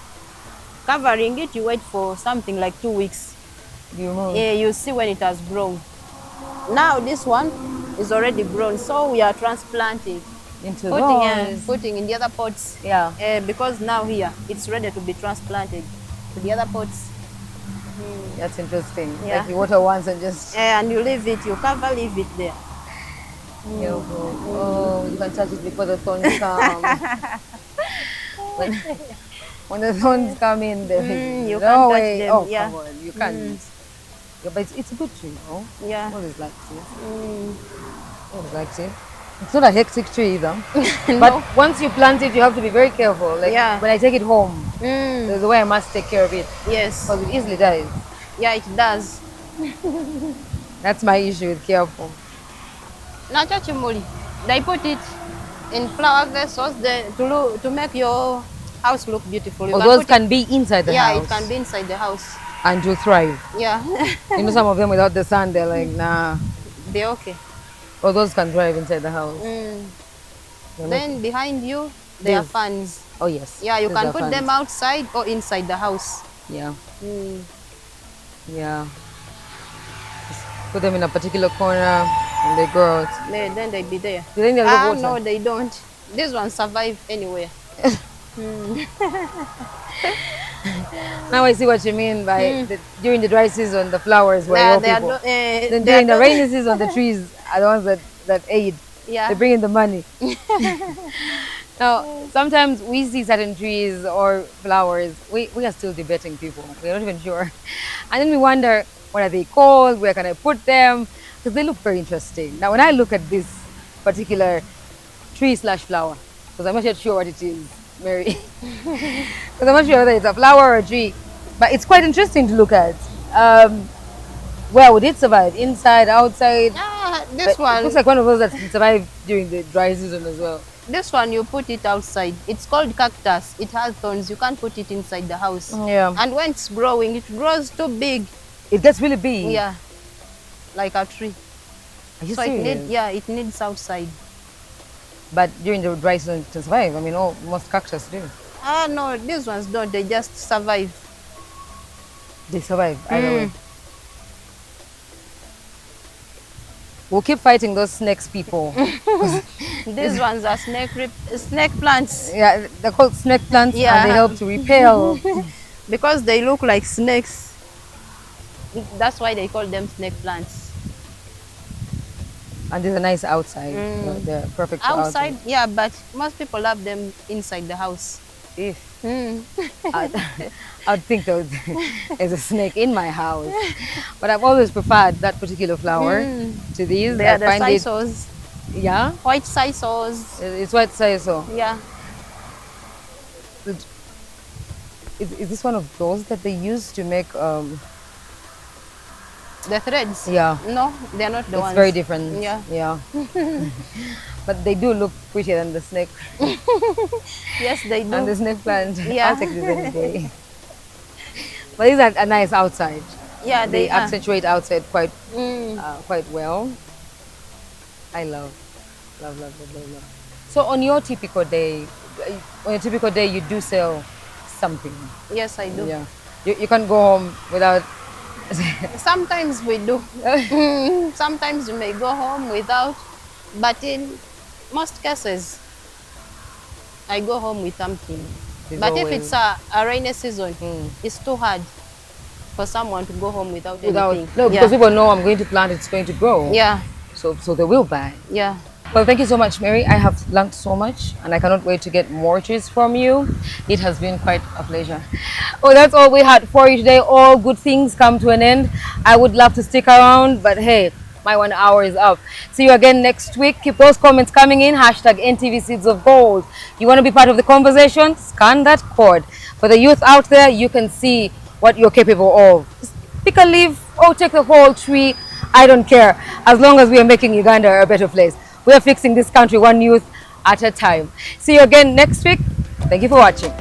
Speaker 3: covering it, you wait for something like 2 weeks.
Speaker 2: You remove
Speaker 3: Yeah, you see when it has grown. Now this one is already grown, so we are transplanting.
Speaker 2: into
Speaker 3: Putting in the other pots.
Speaker 2: Yeah.
Speaker 3: Because now here it's ready to be transplanted to the other pots.
Speaker 2: That's interesting.
Speaker 3: Yeah.
Speaker 2: Like you water once and just
Speaker 3: And you leave it, you cover, leave it there.
Speaker 2: oh, you can touch it before the thorns come. when, when the thorns come in,
Speaker 3: You
Speaker 2: no
Speaker 3: can't touch
Speaker 2: way.
Speaker 3: them,
Speaker 2: Oh,
Speaker 3: yeah.
Speaker 2: come on, you can't. Yeah, but it's a good tree, no?
Speaker 3: Yeah.
Speaker 2: Always liked it. Always liked it. It's not a hectic tree either. But once you plant it, you have to be very careful. Like
Speaker 3: Yeah.
Speaker 2: when I take it home, there's a way I must take care of it.
Speaker 3: Yes.
Speaker 2: Because it easily dies.
Speaker 3: Yeah, it does.
Speaker 2: That's my issue with careful.
Speaker 3: Now, chachimuli, they put it in flower vessels to make your house look beautiful. You
Speaker 2: Or
Speaker 3: can
Speaker 2: those
Speaker 3: put
Speaker 2: can be inside the
Speaker 3: yeah,
Speaker 2: house.
Speaker 3: it can be inside the house.
Speaker 2: And to thrive.
Speaker 3: Yeah,
Speaker 2: You know, some of them without the sun, they're like, nah.
Speaker 3: they're okay.
Speaker 2: Or those can thrive inside the house.
Speaker 3: Then behind you, there are
Speaker 2: There's-
Speaker 3: fans.
Speaker 2: Oh, yes.
Speaker 3: Yeah, you
Speaker 2: Those
Speaker 3: can
Speaker 2: are
Speaker 3: put
Speaker 2: fun.
Speaker 3: them outside or inside the house.
Speaker 2: Yeah. Yeah. Just put them in a particular corner and they grow out.
Speaker 3: Then they be there.
Speaker 2: Do you think they love water?
Speaker 3: No, they don't. These ones survive anywhere.
Speaker 2: Now I see what you mean by during the dry season, the flowers were
Speaker 3: Nah,
Speaker 2: your
Speaker 3: they are
Speaker 2: people.
Speaker 3: do- eh,
Speaker 2: Then
Speaker 3: they
Speaker 2: during
Speaker 3: are
Speaker 2: the
Speaker 3: do-
Speaker 2: rainy season, the trees are the ones that aid.
Speaker 3: Yeah.
Speaker 2: They bring in the money. Now, sometimes we see certain trees or flowers, we are still debating people. We're not even sure. And then we wonder, what are they called? Where can I put them? Because they look very interesting. Now, when I look at this particular tree/flower, because I'm not yet sure what it is, Mary. Because I'm not sure whether it's a flower or a tree. But it's quite interesting to look at. Where would it survive? Inside, outside?
Speaker 3: This
Speaker 2: But
Speaker 3: one,
Speaker 2: it looks like one of those that can survive during the dry season as well.
Speaker 3: this one you put it outside. It's called cactus. It has thorns. You can't put it inside the house.
Speaker 2: Yeah.
Speaker 3: And when it's growing, it grows too big.
Speaker 2: It gets really big.
Speaker 3: Yeah, like a tree.
Speaker 2: Are you
Speaker 3: So
Speaker 2: serious?
Speaker 3: it needs outside.
Speaker 2: But during the dry season, it can survive. I mean, most cactus do.
Speaker 3: No, these ones don't. They just survive.
Speaker 2: They survive either way. We'll keep fighting those snakes people.
Speaker 3: These ones are snake plants
Speaker 2: Yeah, they're called snake plants
Speaker 3: Yeah.
Speaker 2: and they help to repel.
Speaker 3: because they look like snakes. That's why they call them snake plants.
Speaker 2: And they're nice outside. They're perfect for
Speaker 3: Outside, yeah, but most people have them inside the house.
Speaker 2: If I'd think there is a snake in my house. But I've always preferred that particular flower to these.
Speaker 3: They are
Speaker 2: I
Speaker 3: the
Speaker 2: find it,
Speaker 3: sisals,
Speaker 2: yeah,
Speaker 3: white sisals.
Speaker 2: it's white sisal.
Speaker 3: Yeah,
Speaker 2: Is this one of those that they use to make
Speaker 3: the threads.
Speaker 2: yeah,
Speaker 3: No, they're not the
Speaker 2: it's
Speaker 3: ones.
Speaker 2: very different.
Speaker 3: Yeah.
Speaker 2: Yeah. But they do look prettier than the snake
Speaker 3: Yes, they do.
Speaker 2: and the snake plant.
Speaker 3: Yeah.
Speaker 2: I'll take this any day. But these are nice outside.
Speaker 3: Yeah,
Speaker 2: They
Speaker 3: they are.
Speaker 2: accentuate outside quite quite well. I love. So on your typical day, you do sell something.
Speaker 3: Yes, I do.
Speaker 2: Yeah. You can't go home without.
Speaker 3: Sometimes we do. Sometimes you may go home without, but in most cases, I go home with something.
Speaker 2: There's
Speaker 3: But if
Speaker 2: always-
Speaker 3: it's a rainy season, it's too hard for someone to go home without anything.
Speaker 2: No, because people know I'm going to plant, it's going to grow.
Speaker 3: Yeah,
Speaker 2: So they will buy.
Speaker 3: yeah.
Speaker 2: Well, thank you so much, Mary. I have learned so much and I cannot wait to get more trees from you. It has been quite a pleasure. Well, that's all we had for you today. All good things come to an end. I would love to stick around, but hey, my 1 hour is up. See you again next week. Keep those comments coming in. Hashtag NTV Seeds of Gold. You want to be part of the conversation? Scan that code. For the youth out there, you can see what you're capable of. Just pick a leaf or take the whole tree. I don't care. As long as we are making Uganda a better place. We are fixing this country one youth at a time. See you again next week. Thank you for watching.